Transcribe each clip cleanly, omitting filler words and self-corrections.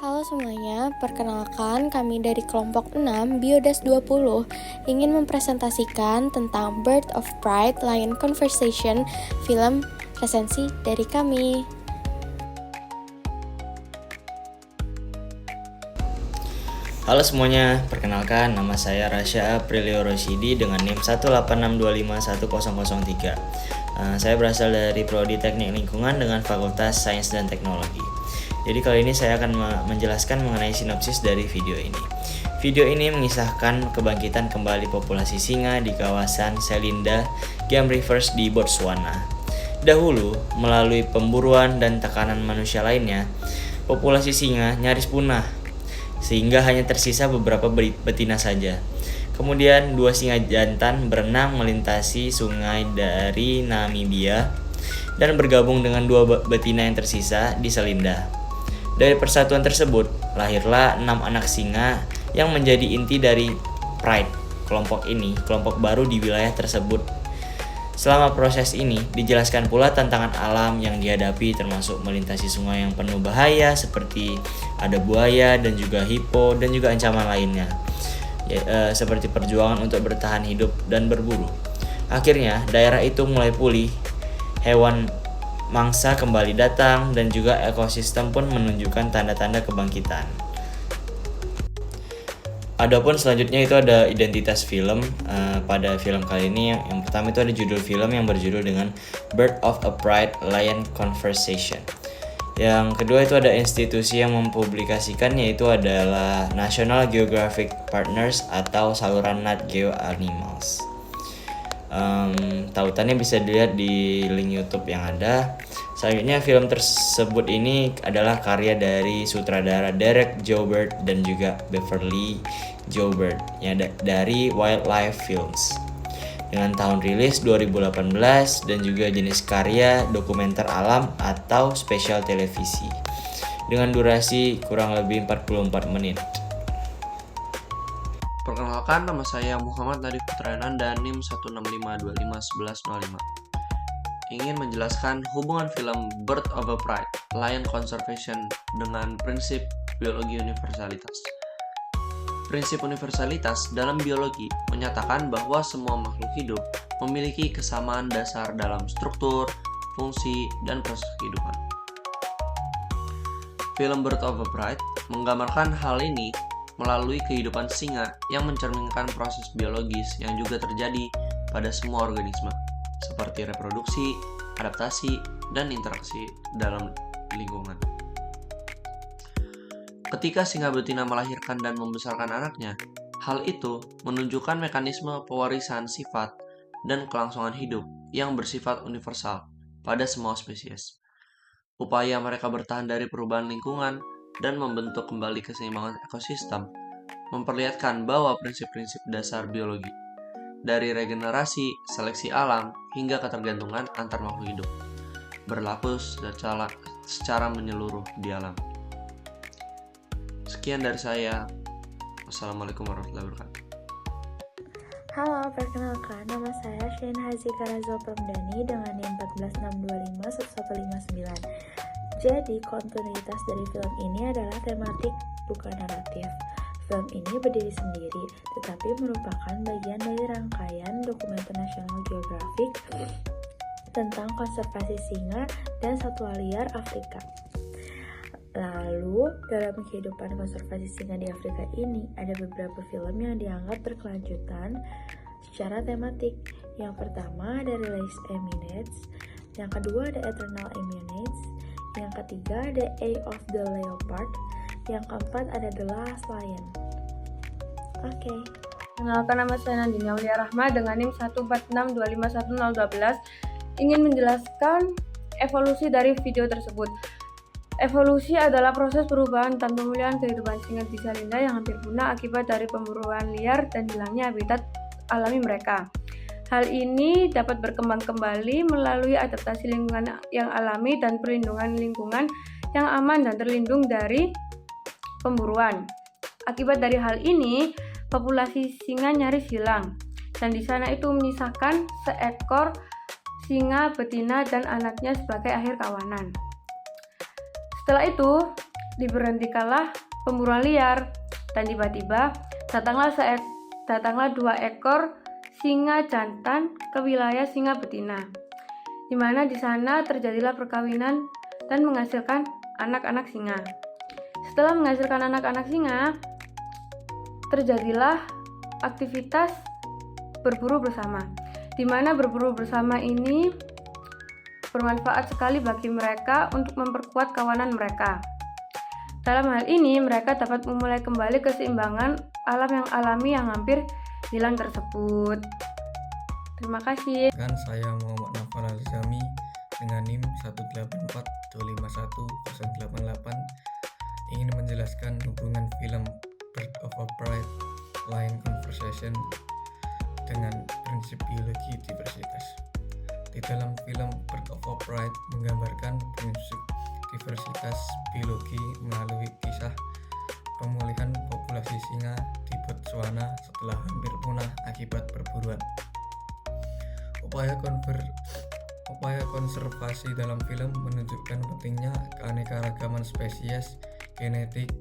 Halo semuanya, perkenalkan kami dari kelompok 6 Biodas 20 ingin mempresentasikan tentang Bird of Pride Lion Conversation, film resensi dari kami. Halo semuanya, perkenalkan nama saya Rasya Aprilio Rosyidi dengan NIM 186251003. Saya berasal dari Prodi Teknik Lingkungan dengan Fakultas Sains dan Teknologi. Jadi kali ini saya akan menjelaskan mengenai sinopsis dari video ini. Video ini mengisahkan kebangkitan kembali populasi singa di kawasan Selinda Game Reserve di Botswana. Dahulu, melalui pemburuan dan tekanan manusia lainnya, populasi singa nyaris punah, sehingga hanya tersisa beberapa betina saja. Kemudian dua singa jantan berenang melintasi sungai dari Namibia dan bergabung dengan dua betina yang tersisa di Selinda. Dari persatuan tersebut, lahirlah 6 anak singa yang menjadi inti dari Pride. Kelompok baru di wilayah tersebut. Selama proses ini, dijelaskan pula tantangan alam yang dihadapi termasuk melintasi sungai yang penuh bahaya seperti ada buaya dan juga hipo dan juga ancaman lainnya, seperti perjuangan untuk bertahan hidup dan berburu. Akhirnya, daerah itu mulai pulih, hewan mangsa kembali datang dan juga ekosistem pun menunjukkan tanda-tanda kebangkitan. Adapun selanjutnya itu ada identitas film. Pada film kali ini yang pertama itu ada judul film yang berjudul dengan Bird of a Pride Lion Conversation. Yang kedua itu ada institusi yang mempublikasikan, yaitu adalah National Geographic Partners atau saluran Nat Geo Animals. Tautannya bisa dilihat di link YouTube yang ada. Selanjutnya film tersebut ini adalah karya dari sutradara Derek Joubert dan juga Beverly Joubert ya, dari Wildlife Films dengan tahun rilis 2018 dan juga jenis karya dokumenter alam atau spesial televisi dengan durasi kurang lebih 44 menit. Perkenalkan, nama saya Muhammad Nadif Putrayanan dan NIM 165251105. Ingin menjelaskan hubungan film Bird of a Pride, Lion Conservation dengan prinsip biologi universalitas. Prinsip universalitas dalam biologi menyatakan bahwa semua makhluk hidup memiliki kesamaan dasar dalam struktur, fungsi, dan proses kehidupan. Film Bird of a Pride menggambarkan hal ini melalui kehidupan singa yang mencerminkan proses biologis yang juga terjadi pada semua organisme, seperti reproduksi, adaptasi, dan interaksi dalam lingkungan. Ketika singa betina melahirkan dan membesarkan anaknya, hal itu menunjukkan mekanisme pewarisan sifat dan kelangsungan hidup yang bersifat universal pada semua spesies. Upaya mereka bertahan dari perubahan lingkungan dan membentuk kembali keseimbangan ekosistem memperlihatkan bahwa prinsip-prinsip dasar biologi, dari regenerasi, seleksi alam, hingga ketergantungan antar makhluk hidup, berlaku secara menyeluruh di alam. Sekian dari saya. Wassalamualaikum warahmatullahi wabarakatuh. Halo, perkenalkan nama saya Shein Hazika Razal Pramdani dengan NIM 146251159. Jadi, kontinuitas dari film ini adalah tematik, bukan naratif. Film ini berdiri sendiri, tetapi merupakan bagian dari rangkaian dokumenter National Geographic tentang konservasi singa dan satwa liar Afrika. Lalu, dalam kehidupan konservasi singa di Afrika ini, ada beberapa film yang dianggap berkelanjutan secara tematik. Yang pertama ada Release Eminates, yang kedua ada Eternal Eminates, yang ketiga ada Eye of the Leopard, yang keempat ada The Last Lion. Oke. Kenalkan, nama saya Nandini Aulia Rahma dengan NIM 146251012 ingin menjelaskan evolusi dari video tersebut. Evolusi adalah proses perubahan dan pemulihan kehidupan singa di Selinda yang hampir punah akibat dari pemburuan liar dan hilangnya habitat alami mereka. Hal ini dapat berkembang kembali melalui adaptasi lingkungan yang alami dan perlindungan lingkungan yang aman dan terlindung dari pemburuan. Akibat dari hal ini, populasi singa nyaris hilang, dan di sana itu menyisakan seekor singa betina dan anaknya sebagai akhir kawanan. Setelah itu, diberhentikanlah pemburuan liar, dan tiba-tiba datanglah 2 ekor singa jantan ke wilayah singa betina, di mana di sana terjadilah perkawinan dan menghasilkan anak-anak singa. Setelah menghasilkan anak-anak singa, terjadilah aktivitas berburu bersama, di mana berburu bersama ini bermanfaat sekali bagi mereka untuk memperkuat kawanan mereka. Dalam hal ini, mereka dapat memulai kembali keseimbangan alam yang alami yang hampir hilang tersebut. Terima kasih. Saya Muhammad Nafal Al-Zami dengan NIM 184251088 ingin menjelaskan hubungan film Bird of a Pride Lion Conversation dengan prinsip biologi diversitas. Di dalam film Bird of a Pride menggambarkan prinsip diversitas biologi melalui kisah pemulihan populasi singa di Botswana setelah hampir punah akibat perburuan. Upaya konservasi dalam film menunjukkan pentingnya keanekaragaman spesies, genetik,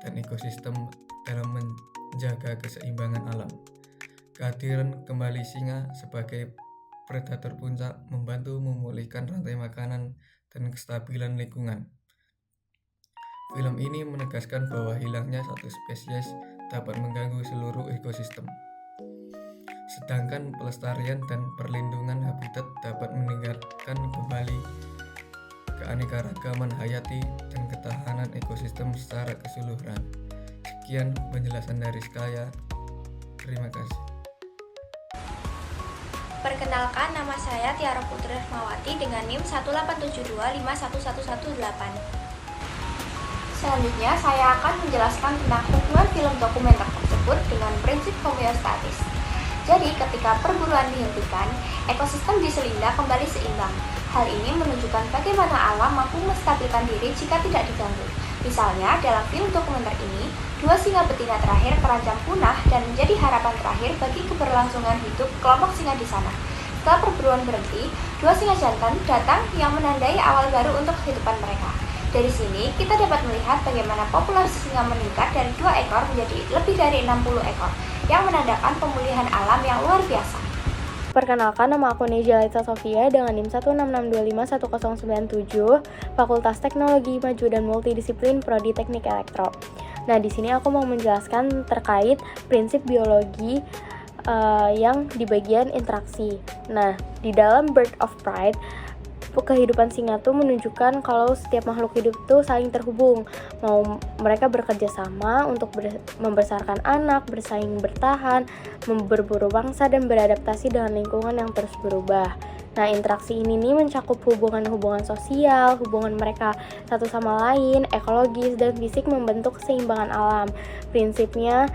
dan ekosistem dalam menjaga keseimbangan alam. Kehadiran kembali singa sebagai predator puncak membantu memulihkan rantai makanan dan kestabilan lingkungan. Film ini menegaskan bahwa hilangnya satu spesies dapat mengganggu seluruh ekosistem, sedangkan pelestarian dan perlindungan habitat dapat meningkatkan kembali keanekaragaman hayati dan ketahanan ekosistem secara keseluruhan. Sekian penjelasan dari saya. Terima kasih. Perkenalkan, nama saya Tiara Putri Rahmawati dengan NIM 187251118. Selanjutnya, saya akan menjelaskan tentang hubungan film dokumenter tersebut dengan prinsip homeostatis. Jadi, ketika perburuan dihentikan, ekosistem di Selinda kembali seimbang. Hal ini menunjukkan bagaimana alam mampu menstabilkan diri jika tidak diganggu. Misalnya, dalam film dokumenter ini, 2 singa betina terakhir terancam punah dan menjadi harapan terakhir bagi keberlangsungan hidup kelompok singa di sana. Setelah perburuan berhenti, 2 singa jantan datang yang menandai awal baru untuk kehidupan mereka. Dari sini, kita dapat melihat bagaimana populasi singa meningkat dari 2 ekor menjadi lebih dari 60 ekor, yang menandakan pemulihan alam yang luar biasa. Perkenalkan, nama aku Neja Laita Sofia dengan NIM 166251097, Fakultas Teknologi Maju dan Multidisiplin Prodi Teknik Elektro. Nah, di sini aku mau menjelaskan terkait prinsip biologi yang di bagian interaksi. Nah, di dalam Bird of Pride, kehidupan singa tuh menunjukkan kalau setiap makhluk hidup tuh saling terhubung. Mau mereka bekerja sama untuk membesarkan anak, bersaing bertahan, berburu mangsa, dan beradaptasi dengan lingkungan yang terus berubah. Nah, interaksi ini nih mencakup hubungan-hubungan sosial, hubungan mereka satu sama lain, ekologis, dan fisik membentuk keseimbangan alam. Prinsipnya,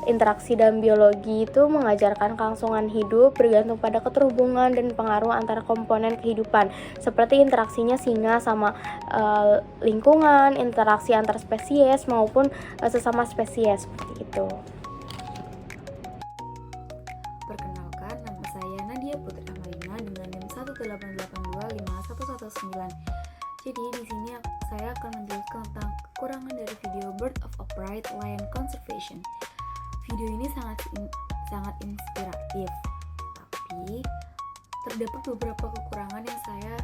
interaksi dalam biologi itu mengajarkan kelangsungan hidup bergantung pada keterhubungan dan pengaruh antara komponen kehidupan, seperti interaksinya singa sama lingkungan, interaksi antar spesies maupun sesama spesies, seperti itu. Perkenalkan, nama saya Nadia Putri Amalina dengan NIM 188251119. Jadi di sini saya akan menjelaskan tentang kekurangan dari video Bird of a Pride Lion Conservation. Video ini sangat inspiratif, tapi terdapat beberapa kekurangan yang saya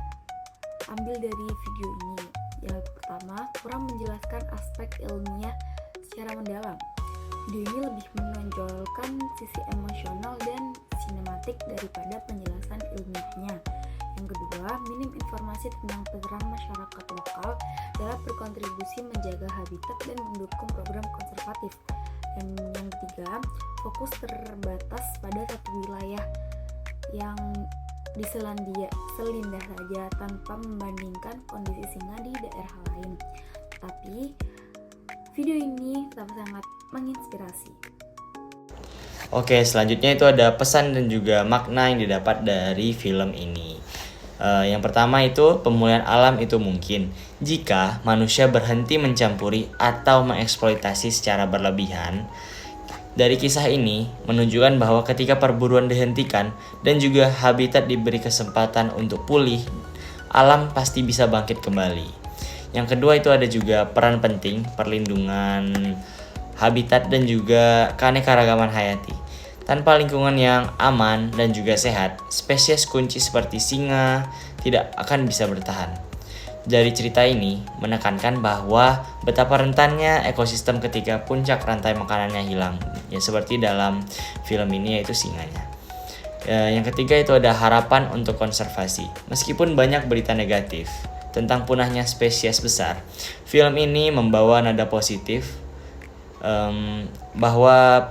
ambil dari video ini. Yang pertama, kurang menjelaskan aspek ilmiah secara mendalam. Video ini lebih menonjolkan sisi emosional dan sinematik daripada penjelasan ilmiahnya. Yang kedua, minim informasi tentang peran masyarakat lokal dalam berkontribusi menjaga habitat dan mendukung program konservatif. Dan yang ketiga, fokus terbatas pada satu wilayah yang di Selinda saja tanpa membandingkan kondisi singa di daerah lain. Tapi video ini tetap sangat menginspirasi. Oke, selanjutnya itu ada pesan dan juga makna yang didapat dari film ini. Yang pertama itu, pemulihan alam itu mungkin jika manusia berhenti mencampuri atau mengeksploitasi secara berlebihan. Dari kisah ini menunjukkan bahwa ketika perburuan dihentikan dan juga habitat diberi kesempatan untuk pulih, alam pasti bisa bangkit kembali. Yang kedua itu ada juga peran penting perlindungan habitat dan juga keanekaragaman hayati. Tanpa lingkungan yang aman dan juga sehat, spesies kunci seperti singa tidak akan bisa bertahan. Dari cerita ini menekankan bahwa betapa rentannya ekosistem ketika puncak rantai makanannya hilang, ya seperti dalam film ini yaitu singanya. Yang ketiga itu ada harapan untuk konservasi. Meskipun banyak berita negatif tentang punahnya spesies besar, film ini membawa nada positif bahwa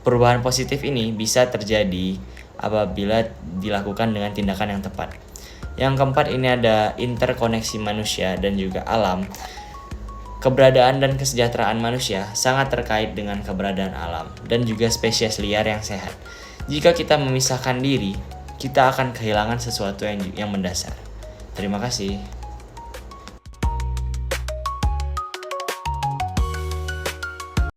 perubahan positif ini bisa terjadi apabila dilakukan dengan tindakan yang tepat. Yang keempat ini ada interkoneksi manusia dan juga alam. Keberadaan dan kesejahteraan manusia sangat terkait dengan keberadaan alam dan juga spesies liar yang sehat. Jika kita memisahkan diri, kita akan kehilangan sesuatu yang mendasar. Terima kasih.